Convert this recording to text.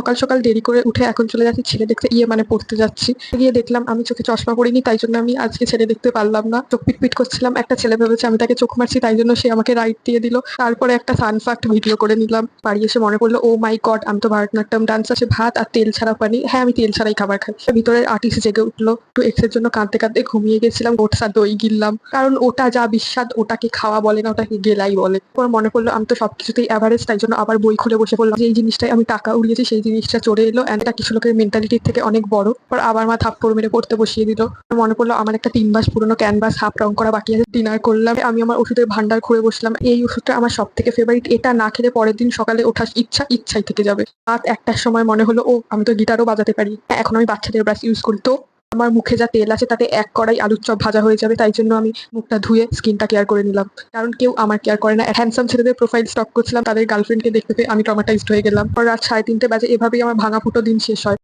সকাল সকাল দেরি করে উঠে এখন চলে যাচ্ছি ছেলে দেখতে, মানে পড়তে যাচ্ছি। গিয়ে দেখলাম আমি চোখে চশমা পরিনি, তাই জন্য আমি আজকে ছেলে দেখতে পারলাম না। চোখ পিট করছিলাম, একটা ছেলে ভেবেছে আমি তাকে চোখ মারছি, তাই জন্য সে আমাকে রাইট দিয়ে দিল। তারপরে একটা সানফাক্ট ভিডিও করে নিলাম। বাড়ি এসে মনে পড়লো, ও মাই গড, আমি তো ভারতনাট্যম ডান্স আছে, ভাত আর তেল ছাড়া পানি। হ্যাঁ, আমি তেল ছাড়াই খাবার খাই। ভিতরের আর্টিস্ট জেগে উঠলো। একটু এক্স এর জন্য কাঁদতে কাঁদতে ঘুমিয়ে গেছিলাম। ওটস আর দই গিললাম, কারণ ওটা যা বিস্বাদ ওটাকে খাওয়া বলে না, ওটাকে গেলাই বলে। পরে মনে পড়লো আমি তো সবকিছুতেই অ্যাভারেজ, তাই জন্য আবার বই খুলে বসে পড়লাম। যে এই জিনিসটাই আমি টাকা উড়িয়েছি সেই জিনিসটা চলে এলো, এন্ড এটা কিছু লোকের মেন্টালিটির থেকে অনেক বড়। পর আবার মা থাপ্পড় মেরে পড়তে বসিয়ে দিল। মনে পড়লো আমার একটা 3 মাস পুরোনো ক্যানভাস হাফ রং করা বাকি আছে। ডিনার করলাম, আমি আমার ওষুধের ভান্ডার খুঁড়ে বসলাম। এই ওষুধটা আমার সব থেকে ফেভারিট, এটা না খেলে পরের দিন সকালে ওঠার ইচ্ছাই থেকে যাবে। রাত 1টার সময় মনে হলো, ও আমি তো গিটারও বাজাতে পারি। এখন আমি বাচ্চাদের ব্রাশ ইউজ করি। তো আমার মুখে যা তেল আছে তাতে 1 কড়াই আলুর চপ ভাজা হয়ে যাবে, তাই জন্য আমি মুখটা ধুয়ে স্কিনটা কেয়ার করে নিলাম। কারণ কেউ আমার কেয়ার করে না। হ্যান্ডসাম ছেলেদের প্রোফাইল স্টক করছিলাম, তাদের গার্লফ্রেন্ডকে দেখতে পেয়ে আমি ট্রমাটাইজড হয়ে গেলাম। পর রাত 3:30 বাজে। এভাবেই আমার ভাঙা ফুটো দিন শেষ হয়।